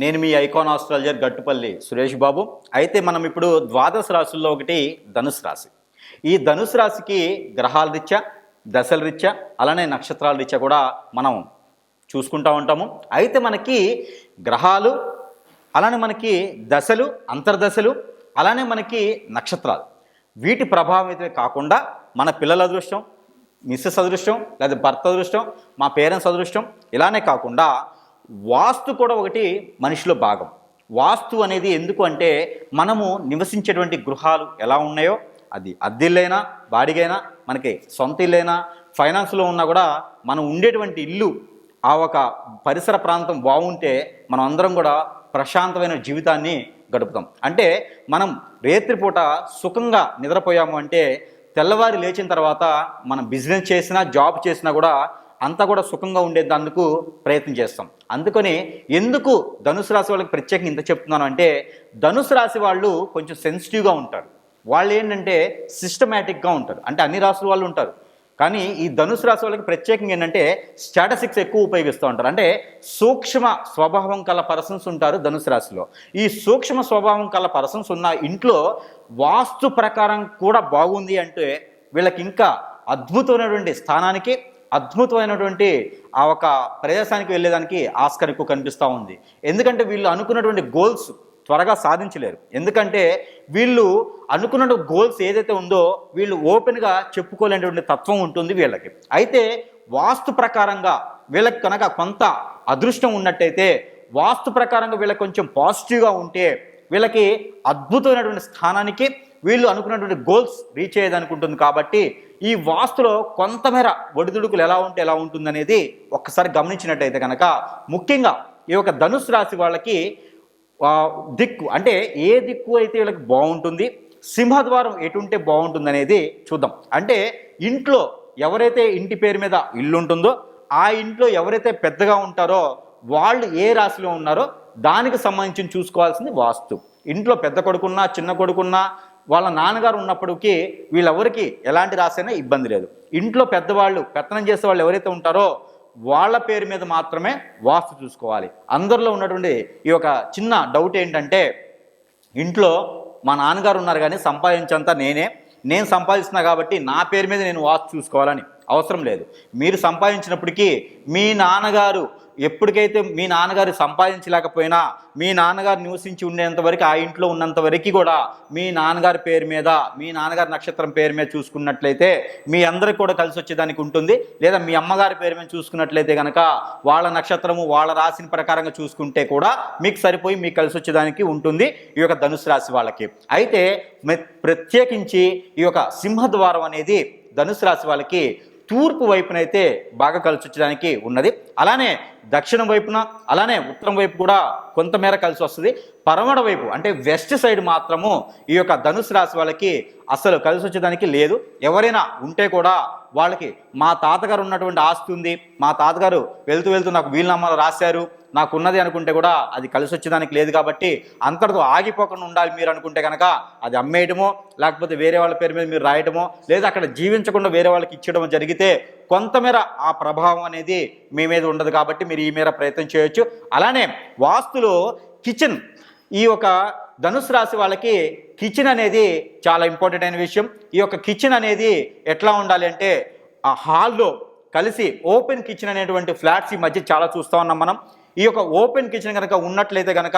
నేను మీ icon astrologer Gattupalli Suresh Babu. అయితే మనం ఇప్పుడు ద్వాదశ రాశుల్లో ఒకటి ధనుసు రాశి. ఈ ధనుసు రాశికి గ్రహాల రీత్యా, దశల రీత్యా, అలానే నక్షత్రాల రీత్యా కూడా మనం చూసుకుంటూ ఉంటాము. అయితే మనకి గ్రహాలు, అలానే మనకి దశలు, అంతర్దశలు, అలానే మనకి నక్షత్రాలు, వీటి ప్రభావితమే కాకుండా మన పిల్లల అదృష్టం, మిస్సెస్ అదృష్టం, లేదా భర్త అదృష్టం, మా పేరెంట్స్ అదృష్టం, ఇలానే కాకుండా వాస్తు కూడా ఒకటి మనిషిలో భాగం. వాస్తు అనేది ఎందుకు అంటే మనము నివసించేటువంటి గృహాలు ఎలా ఉన్నాయో, అది అద్దెల్లైనా బాడిగైనా, మనకి సొంత ఇల్లైనా, ఫైనాన్స్లో ఉన్నా కూడా మనం ఉండేటువంటి ఇల్లు, ఆ ఒక పరిసర ప్రాంతం బాగుంటే మనం అందరం కూడా ప్రశాంతమైన జీవితాన్ని గడుపుతాం. అంటే మనం రేత్రిపూట సుఖంగా నిద్రపోయాము అంటే తెల్లవారి లేచిన తర్వాత మనం బిజినెస్ చేసినా, జాబ్ చేసినా కూడా అంతా కూడా సుఖంగా ఉండేందుకు ప్రయత్నం చేస్తాం. అందుకని ఎందుకు ధనుసు రాశి వాళ్ళకి ప్రత్యేకంగా ఇంత చెప్తున్నాను అంటే, ధనుసు రాశి వాళ్ళు కొంచెం సెన్సిటివ్గా ఉంటారు. వాళ్ళు ఏంటంటే సిస్టమేటిక్గా ఉంటారు. అంటే అన్ని రాశుల వాళ్ళు ఉంటారు, కానీ ఈ ధనుసు రాశి వాళ్ళకి ప్రత్యేకంగా ఏంటంటే స్టాటిస్టిక్స్ ఎక్కువ ఉపయోగిస్తూ ఉంటారు. అంటే సూక్ష్మ స్వభావం కల పర్సన్స్ ఉంటారు ధనుసు రాశిలో. ఈ సూక్ష్మ స్వభావం కల పర్సన్స్ ఉన్న ఇంట్లో వాస్తు ప్రకారం కూడా బాగుంది అంటే వీళ్ళకి ఇంకా అద్భుతమైనటువంటి స్థానానికి, అద్భుతమైనటువంటి ఆ ఒక ప్రదేశానికి వెళ్ళేదానికి ఆస్కారం ఎక్కువ కనిపిస్తూ ఉంది. ఎందుకంటే వీళ్ళు అనుకున్నటువంటి గోల్స్ త్వరగా సాధించలేరు. ఎందుకంటే వీళ్ళు అనుకున్న గోల్స్ ఏదైతే ఉందో వీళ్ళు ఓపెన్గా చెప్పుకోలేనటువంటి తత్వం ఉంటుంది వీళ్ళకి. అయితే వాస్తు ప్రకారంగా వీళ్ళకి కనుక కొంత అదృష్టం ఉన్నట్టయితే, వాస్తు ప్రకారంగా వీళ్ళకి కొంచెం పాజిటివ్గా ఉంటే వీళ్ళకి అద్భుతమైనటువంటి స్థానానికి, వీళ్ళు అనుకున్నటువంటి గోల్స్ రీచ్ అయ్యేదానికి ఉంటుంది. కాబట్టి ఈ వాస్తులో కొంతమేర ఒడిదుడుకులు ఎలా ఉంటే ఎలా ఉంటుంది అనేది ఒక్కసారి గమనించినట్టయితే కనుక, ముఖ్యంగా ఈ యొక్క ధనుసు రాశి వాళ్ళకి దిక్కు, అంటే ఏ దిక్కు అయితే వీళ్ళకి బాగుంటుంది, సింహద్వారం ఎటుంటే బాగుంటుంది అనేది చూద్దాం. అంటే ఇంట్లో ఎవరైతే ఇంటి పేరు మీద ఇల్లు ఉంటుందో ఆ ఇంట్లో ఎవరైతే పెద్దగా ఉంటారో వాళ్ళు ఏ రాశిలో ఉన్నారో దానికి సంబంధించి చూసుకోవాల్సింది వాస్తు. ఇంట్లో పెద్ద కొడుకున్నా, చిన్న కొడుకున్నా, వాళ్ళ నాన్నగారు ఉన్నప్పటికీ వీళ్ళెవరికి ఎలాంటి రాశి అయినా ఇబ్బంది లేదు. ఇంట్లో పెద్దవాళ్ళు, పెత్తనం చేసే వాళ్ళు ఎవరైతే ఉంటారో వాళ్ళ పేరు మీద మాత్రమే వాస్తు చూసుకోవాలి. అందరిలో ఉన్నటువంటి ఈ యొక్క చిన్న డౌట్ ఏంటంటే, ఇంట్లో మా నాన్నగారు ఉన్నారు కానీ సంపాదించంతా నేను సంపాదిస్తున్నా కాబట్టి నా పేరు మీద నేను వాస్తు చూసుకోవాలని అవసరం లేదు. మీరు సంపాదించినప్పటికీ మీ నాన్నగారు ఎప్పటికైతే మీ నాన్నగారు సంపాదించలేకపోయినా, మీ నాన్నగారు నివసించి ఉండేంత వరకు, ఆ ఇంట్లో ఉన్నంత వరకు కూడా మీ నాన్నగారి పేరు మీద, మీ నాన్నగారి నక్షత్రం పేరు మీద చూసుకున్నట్లయితే మీ అందరికి కూడా కలిసి వచ్చేదానికి ఉంటుంది. లేదా మీ అమ్మగారి పేరు మీద చూసుకున్నట్లయితే కనుక వాళ్ళ నక్షత్రము, వాళ్ళ రాశిని ప్రకారంగా చూసుకుంటే కూడా మీకు సరిపోయి మీకు కలిసి వచ్చేదానికి ఉంటుంది ఈ యొక్క ధనుసు రాశి వాళ్ళకి. అయితే ప్రత్యేకించి ఈ యొక్క సింహద్వారం అనేది ధనుసు రాశి వాళ్ళకి తూర్పు వైపునైతే బాగా కలిసి వచ్చేదానికి ఉన్నది. అలానే దక్షిణం వైపున, అలానే ఉత్తరం వైపు కూడా కొంతమేర కలిసి వస్తుంది. పడమర వైపు అంటే వెస్ట్ సైడ్ మాత్రము ఈ యొక్క ధనుసు రాశి వాళ్ళకి అసలు కలిసి వచ్చేదానికి లేదు. ఎవరైనా ఉంటే కూడా వాళ్ళకి మా తాతగారు ఉన్నటువంటి ఆస్తి ఉంది, మా తాతగారు వెళ్తూ వెళ్తూ నాకు వీలునామాలు రాశారు, నాకు ఉన్నది అనుకుంటే కూడా అది కలిసి వచ్చేదానికి లేదు. కాబట్టి అంతటితో ఆగిపోకుండా ఉండాలి మీరు అనుకుంటే కనుక అది అమ్మేయడమో, లేకపోతే వేరే వాళ్ళ పేరు మీద మీరు రాయటమో, లేదా అక్కడ జీవించకుండా వేరే వాళ్ళకి ఇచ్చడమో జరిగితే కొంతమేర ఆ ప్రభావం అనేది మీ మీద ఉండదు. కాబట్టి మీరు ఈ మేర ప్రయత్నం చేయొచ్చు. అలానే వాస్తులో కిచెన్, ఈ యొక్క ధనుసు రాశి వాళ్ళకి కిచెన్ అనేది చాలా ఇంపార్టెంట్ అయిన విషయం. ఈ యొక్క కిచెన్ అనేది ఎట్లా ఉండాలి అంటే, ఆ హాల్లో కలిసి ఓపెన్ కిచెన్ అనేటువంటి ఫ్లాట్స్ ఈ మధ్య చాలా చూస్తూ ఉన్నాం మనం. ఈ యొక్క ఓపెన్ కిచెన్ కనుక ఉన్నట్లయితే కనుక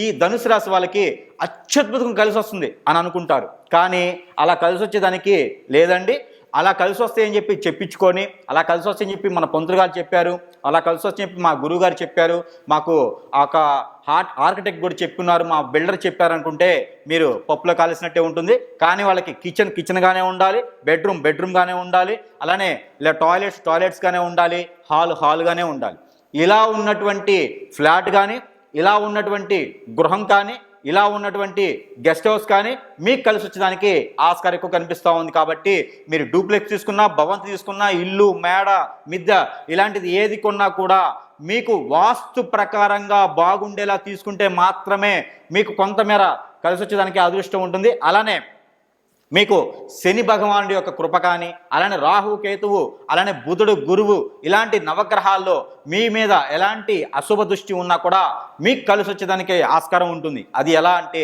ఈ ధనుసు రాశి వాళ్ళకి అత్యద్భుతంగా కలిసి వస్తుంది అని అనుకుంటారు. కానీ అలా కలిసి వచ్చేదానికి లేదండి. అలా కలిసి వస్తాయని చెప్పి చెప్పించుకొని, అలా కలిసి వస్తాయని చెప్పి మన పంతులు గారు చెప్పారు, అలా కలిసి వస్తాయని చెప్పి మా గురువు గారు చెప్పారు, మాకు ఒక ఆర్కిటెక్ట్ కూడా చెప్పున్నారు, మా బిల్డర్ చెప్పారు అనుకుంటే మీరు పప్పులో కాల్సినట్టే ఉంటుంది. కానీ వాళ్ళకి కిచెన్గానే ఉండాలి, బెడ్రూమ్గానే ఉండాలి, అలానే ఇలా టాయిలెట్స్గానే ఉండాలి, హాల్గానే ఉండాలి. ఇలా ఉన్నటువంటి ఫ్లాట్ కానీ, ఇలా ఉన్నటువంటి గృహం కానీ, ఇలా ఉన్నటువంటి గెస్ట్ హౌస్ కానీ మీకు కలిసి వచ్చేదానికి ఆస్కారం ఎక్కువ కనిపిస్తూ ఉంది. కాబట్టి మీరు డూప్లెక్స్ తీసుకున్నా, భవంతి తీసుకున్నా, ఇల్లు, మేడ, మిద్దె ఇలాంటిది ఏది కొన్నా కూడా మీకు వాస్తు ప్రకారంగా బాగుండేలా తీసుకుంటే మాత్రమే మీకు కొంతమేర కలిసి వచ్చేదానికి అదృష్టం ఉంటుంది. అలానే మీకు శని భగవానుడి యొక్క కృప కానీ, అలానే రాహు కేతువు, అలానే బుధుడు గురువు, ఇలాంటి నవగ్రహాల్లో మీ మీద ఎలాంటి అశుభ దృష్టి ఉన్నా కూడా మీకు కలిసి వచ్చేదానికి ఆస్కారం ఉంటుంది. అది ఎలా అంటే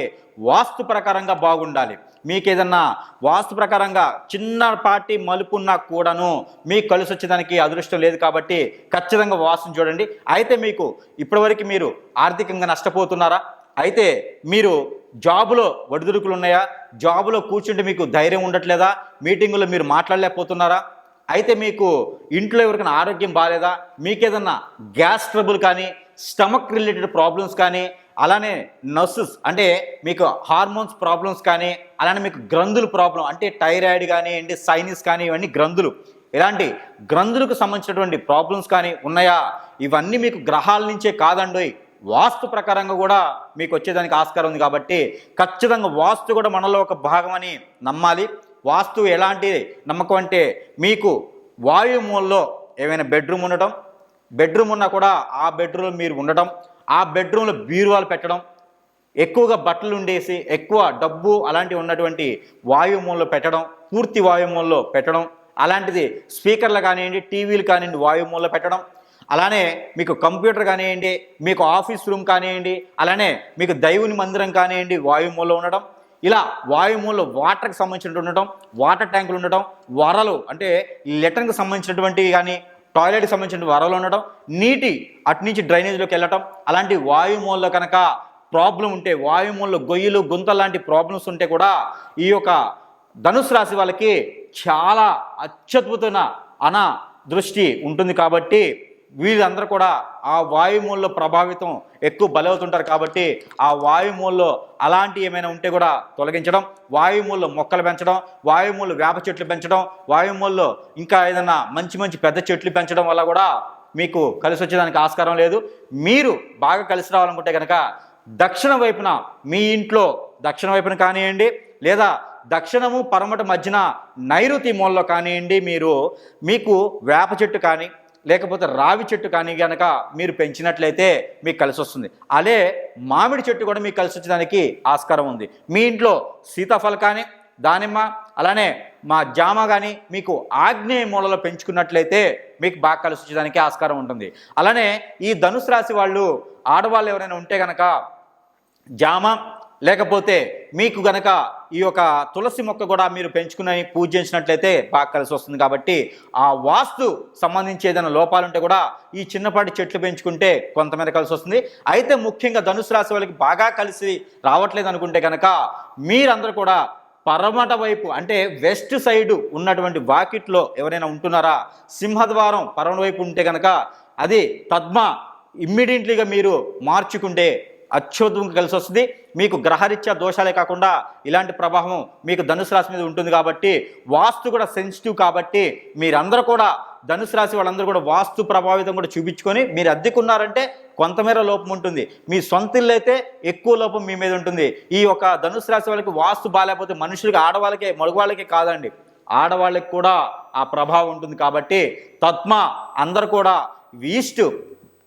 వాస్తు ప్రకారంగా బాగుండాలి. మీకు ఏదన్నా వాస్తు ప్రకారంగా చిన్నపాటి మలుపున్నా కూడాను మీకు కలిసి వచ్చేదానికి అదృష్టం లేదు కాబట్టి ఖచ్చితంగా వాస్తుని చూడండి. అయితే మీకు ఇప్పటివరకు మీరు ఆర్థికంగా నష్టపోతున్నారా? అయితే మీరు జాబులో ఒడిదుడుకులు ఉన్నాయా? జాబులో కూర్చుంటే మీకు ధైర్యం ఉండట్లేదా? మీటింగులో మీరు మాట్లాడలేకపోతున్నారా? అయితే మీకు ఇంట్లో ఎవరికైనా ఆరోగ్యం బాగాలేదా? మీకేదన్నా గ్యాస్ ట్రబుల్ కానీ, స్టమక్ రిలేటెడ్ ప్రాబ్లమ్స్ కానీ, అలానే నర్సెస్ అంటే మీకు హార్మోన్స్ ప్రాబ్లమ్స్ కానీ, అలానే మీకు గ్రంథుల ప్రాబ్లం అంటే థైరాయిడ్ కానివ్వండి, సైనస్ కానీ, ఇవన్నీ గ్రంథులు, ఇలాంటి గ్రంథులకు సంబంధించినటువంటి ప్రాబ్లమ్స్ కానీ ఉన్నాయా? ఇవన్నీ మీకు గ్రహాల నుంచే కాదండి, వాస్తు ప్రకారంగా కూడా మీకు వచ్చేదానికి ఆస్కారం ఉంది. కాబట్టి ఖచ్చితంగా వాస్తు కూడా మనలో ఒక భాగం అని నమ్మాలి. వాస్తు ఎలాంటి నమ్మకం అంటే మీకు వాయుమూలలో ఏమైనా బెడ్రూమ్ ఉండటం, బెడ్రూమ్ ఉన్నా కూడా ఆ బెడ్రూమ్లో మీరు ఉండటం, ఆ బెడ్రూమ్లో బీరువాలు పెట్టడం, ఎక్కువగా బట్టలు ఉండేసి ఎక్కువ డబ్బు అలాంటివి ఉన్నటువంటి వాయుమూలలో పెట్టడం, పూర్తి వాయుమూలలో పెట్టడం, అలాంటిది స్పీకర్లు కానివ్వండి, టీవీలు కానివ్వండి వాయుమూలలో పెట్టడం, అలానే మీకు కంప్యూటర్ కానివ్వండి, మీకు ఆఫీస్ రూమ్ కానివ్వండి, అలానే మీకు దైవుని మందిరం కానివ్వండి వాయుమూలలో ఉండడం, ఇలా వాయుమూలలో వాటర్కి సంబంధించినట్టు ఉండటం, వాటర్ ట్యాంకులు ఉండటం, వరలు అంటే లెటర్కి సంబంధించినటువంటి కానీ టాయిలెట్కి సంబంధించిన వరలు ఉండటం, నీటి అటు నుంచి డ్రైనేజ్లోకి వెళ్ళటం, అలాంటి వాయుమూలలో కనుక ప్రాబ్లం ఉంటే, వాయుమూలలో గొయ్యిలు గుంతలు లాంటి ప్రాబ్లమ్స్ ఉంటే కూడా ఈ యొక్క ధనుసు రాశి వాళ్ళకి చాలా అత్యద్భుతమైన దృష్టి ఉంటుంది. కాబట్టి వీళ్ళందరూ కూడా ఆ వాయుమూలలో ప్రభావితం ఎక్కువ బలవుతుంటారు. కాబట్టి ఆ వాయుమూలలో అలాంటి ఏమైనా ఉంటే కూడా తొలగించడం, వాయుమూలలో మొక్కలు పెంచడం, వాయుమూలలో వేప చెట్లు పెంచడం, వాయుమూలలో ఇంకా ఏదైనా మంచి మంచి పెద్ద చెట్లు పెంచడం వల్ల కూడా మీకు కలిసి వచ్చేదానికి ఆస్కారం లేదు. మీరు బాగా కలిసి రావాలనుకుంటే కనుక దక్షిణ వైపున మీ ఇంట్లో దక్షిణ వైపున కానివ్వండి, లేదా దక్షిణము పరమట మధ్యన నైరుతి మూలలో కానివ్వండి, మీకు వేప చెట్టు కానీ లేకపోతే రావి చెట్టు కానీ కనుక మీరు పెంచినట్లయితే మీకు కలిసి వస్తుంది. అదే మామిడి చెట్టు కూడా మీకు కలిసి వచ్చేదానికి ఆస్కారం ఉంది. మీ ఇంట్లో సీతాఫలం కానీ, దానిమ్మ, అలానే మా జామ కానీ మీకు ఆగ్నేయ మూలలో పెంచుకున్నట్లయితే మీకు బాగా కలిసి వచ్చేదానికి ఆస్కారం ఉంటుంది. అలానే ఈ ధనుసు రాశి వాళ్ళు ఆడవాళ్ళు ఎవరైనా ఉంటే కనుక జామ లేకపోతే మీకు గనక ఈ యొక్క తులసి మొక్క కూడా మీరు పెంచుకుని పూజ చేసినట్లయితే బాగా కలిసి వస్తుంది. కాబట్టి ఆ వాస్తు సంబంధించి ఏదైనా లోపాలు ఉంటే కూడా ఈ చిన్నపాటి చెట్లు పెంచుకుంటే కొంతమేర కలిసి వస్తుంది. అయితే ముఖ్యంగా ధనుసు రాశి వాళ్ళకి బాగా కలిసి రావట్లేదు అనుకుంటే కనుక మీరందరూ కూడా పరమట వైపు అంటే వెస్ట్ సైడ్ ఉన్నటువంటి వాకిట్లో ఎవరైనా ఉంటున్నారా, సింహద్వారం పరమట వైపు ఉంటే కనుక అది పద్మ ఇమ్మీడియట్లీగా మీరు మార్చుకుంటే అత్యద్భుతంగా కలిసి వస్తుంది. మీకు గ్రహరీత్యా దోషాలే కాకుండా ఇలాంటి ప్రభావం మీకు ధనుసు రాశి మీద ఉంటుంది. కాబట్టి వాస్తు కూడా సెన్సిటివ్. కాబట్టి మీరందరూ కూడా ధనుసు రాశి వాళ్ళందరూ కూడా వాస్తు ప్రభావితం కూడా చూపించుకొని మీరు అద్దెకున్నారంటే కొంతమేర లోపం ఉంటుంది. మీ సొంత ఇల్లు అయితే ఎక్కువ లోపం మీ మీద ఉంటుంది. ఈ యొక్క ధనుసు రాశి వాళ్ళకి వాస్తు బాగాలేకపోతే మనుషులకి, ఆడవాళ్ళకే, మగవాళ్ళకే కాదండి, ఆడవాళ్ళకి కూడా ఆ ప్రభావం ఉంటుంది. కాబట్టి తత్మ అందరూ కూడా ఈస్ట్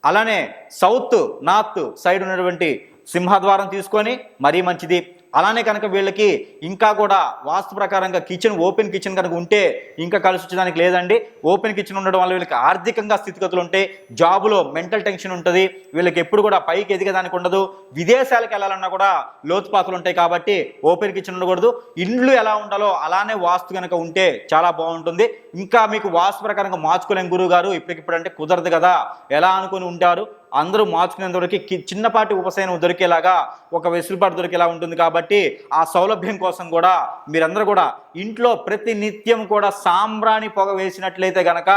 అలానే సౌత్ నార్త్ సైడ్ ఉన్నటువంటి సింహద్వారం తీసుకొని మరీ మంచిది. అలానే కనుక వీళ్ళకి ఇంకా కూడా వాస్తు ప్రకారంగా కిచెన్, ఓపెన్ కిచెన్ కనుక ఉంటే ఇంకా కలిసి వచ్చేదానికి లేదండి. ఓపెన్ కిచెన్ ఉండడం వల్ల వీళ్ళకి ఆర్థికంగా స్థితిగతులు ఉంటాయి, జాబులో మెంటల్ టెన్షన్ ఉంటుంది, వీళ్ళకి ఎప్పుడు కూడా పైకి ఎదిగేదానికి ఉండదు, విదేశాలకు వెళ్ళాలన్నా కూడా లోతుపాతులు ఉంటాయి. కాబట్టి ఓపెన్ కిచెన్ ఉండకూడదు. ఇండ్లు ఎలా ఉండాలో అలానే వాస్తు కనుక ఉంటే చాలా బాగుంటుంది. ఇంకా మీకు వాస్తు ప్రకారంగా మార్చుకోలేం గురువు గారు ఇప్పటికిప్పుడు అంటే కుదరదు కదా, ఎలా అనుకుని ఉంటారు, అందరూ మార్చుకునేందుకు చిన్నపాటి ఉపశమనం దొరికేలాగా ఒక వెసులుబాటు దొరికేలా ఉంటుంది. కాబట్టి ఆ సౌలభ్యం కోసం కూడా మీరందరూ కూడా ఇంట్లో ప్రతి నిత్యం కూడా సాంబ్రాణి పొగ వేసినట్లయితే కనుక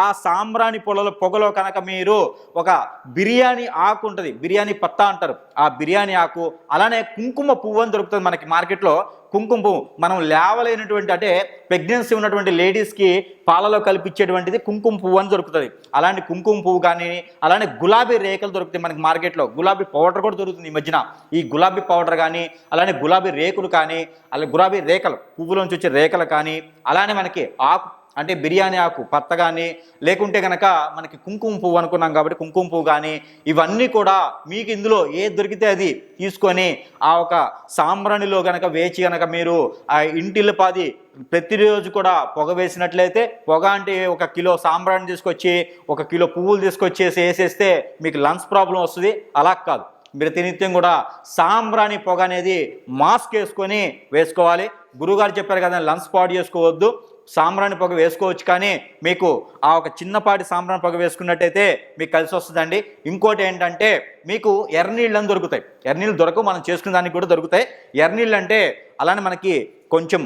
ఆ సాంబ్రాణి పొగలో కనుక మీరు ఒక బిర్యానీ ఆకు ఉంటుంది, బిర్యానీ పత్తా అంటారు, ఆ బిర్యానీ ఆకు, అలానే కుంకుమ పువ్వు అని దొరుకుతుంది మనకి మార్కెట్లో. కుంకుమ పువ్వు మనం లేవలేనటువంటి అంటే ప్రెగ్నెన్సీ ఉన్నటువంటి లేడీస్కి పాలలో కల్పించేటువంటిది కుంకుమ పువ్వు అని దొరుకుతుంది. అలాంటి కుంకుమ పువ్వు కానీ, అలానే గులాబీ రేకలు దొరుకుతాయి మనకి మార్కెట్లో. గులాబీ పౌడర్ కూడా దొరుకుతుంది ఈ మధ్యన. ఈ గులాబీ పౌడర్ కానీ, అలానే గులాబీ రేకులు కానీ, అలా గులాబీ రేకలు పువ్వులోంచి వచ్చే రేకలు కానీ, అలానే మనకి ఆకు అంటే బిర్యానీ ఆకు పత్త కానీ, లేకుంటే కనుక మనకి కుంకుమ పువ్వు అనుకున్నాం కాబట్టి కుంకుమ పువ్వు కానీ, ఇవన్నీ కూడా మీకు ఇందులో ఏది దొరికితే అది తీసుకొని ఆ ఒక సాంబ్రాణిలో కనుక వేచి కనుక మీరు ఆ ఇంటిల్లిపాది ప్రతిరోజు కూడా పొగ వేసినట్లయితే, పొగ అంటే 1 కిలో సాంబ్రాణి తీసుకొచ్చి 1 కిలో పువ్వులు తీసుకొచ్చేసి వేసేస్తే మీకు లంగ్స్ ప్రాబ్లం వస్తుంది. అలా కాదు, ప్రతినిత్యం కూడా సాంబ్రాణి పొగ అనేది మాస్క్ వేసుకొని వేసుకోవాలి. గురువుగారు చెప్పారు కదా, లంగ్స్ పాడు చేసుకోవద్దు, సాంబ్రాణి పొగ వేసుకోవచ్చు, కానీ మీకు ఆ ఒక చిన్నపాటి సాంబ్రాణి పొగ వేసుకున్నట్టయితే మీకు కలిసి వస్తుందండి. ఇంకోటి ఏంటంటే మీకు ఎర్రనీళ్ళని దొరుకుతాయి. ఎర్రనీళ్ళు దొరకవు, మనం చేసుకునే దానికి కూడా దొరుకుతాయి. ఎర్రనీళ్ళు అంటే అలానే మనకి కొంచెం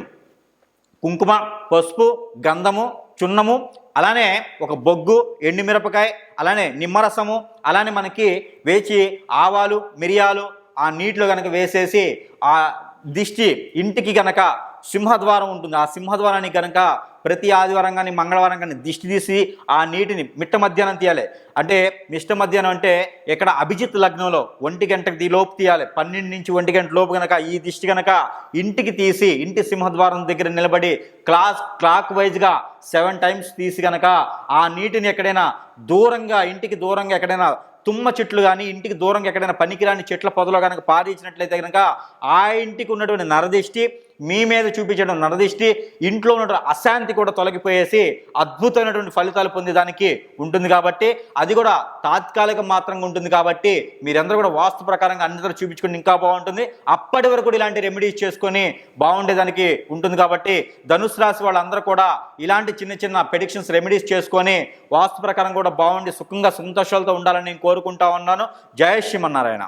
కుంకుమ, పసుపు, గంధము, చున్నము, అలానే ఒక బొగ్గు, ఎండుమిరపకాయ, అలానే నిమ్మరసము, అలానే మనకి వేచి ఆవాలు, మిరియాలు ఆ నీటిలో కనుక వేసేసి ఆ దిష్టి ఇంటికి కనుక సింహద్వారం ఉంటుంది, ఆ సింహద్వారానికి కనుక ప్రతి ఆదివారం కానీ మంగళవారం కానీ దిష్టి తీసి ఆ నీటిని మిట్ట మధ్యాహ్నం తీయాలి. అంటే మిట్ట మధ్యాహ్నం అంటే ఇక్కడ అభిజిత్ లగ్నంలో 1 గంటకి లోపు తీయాలి. 12 నుంచి 1 గంట లోపు కనుక ఈ దిష్టి కనుక ఇంటికి తీసి ఇంటి సింహద్వారం దగ్గర నిలబడి క్లాక్ వైజ్గా 7 టైమ్స్ తీసి కనుక ఆ నీటిని ఎక్కడైనా దూరంగా, ఇంటికి దూరంగా ఎక్కడైనా తుమ్మ చెట్లు కానీ, ఇంటికి దూరంగా ఎక్కడైనా పనికిరాని చెట్ల పొదలో కనుక పారించినట్లయితే కనుక ఆ ఇంటికి ఉన్నటువంటి నరదిష్టి, మీ మీద చూపించడం నరదిష్టి, ఇంట్లో ఉన్న అశాంతి కూడా తొలగిపోయేసి అద్భుతమైనటువంటి ఫలితాలు పొందేదానికి ఉంటుంది. కాబట్టి అది కూడా తాత్కాలికం మాత్రంగా ఉంటుంది. కాబట్టి మీరందరూ కూడా వాస్తు ప్రకారంగా అందరూ చూపించుకుని ఇంకా బాగుంటుంది. అప్పటి వరకు కూడా ఇలాంటి రెమెడీస్ చేసుకొని బాగుండేదానికి ఉంటుంది. కాబట్టి ధనుసు రాశి వాళ్ళందరూ కూడా ఇలాంటి చిన్న చిన్న ప్రెడిక్షన్స్ రెమెడీస్ చేసుకొని వాస్తు ప్రకారం కూడా బాగుండి సుఖంగా సంతోషాలతో ఉండాలని నేను కోరుకుంటా ఉన్నాను. జయ శ్రీమన్నారాయణ.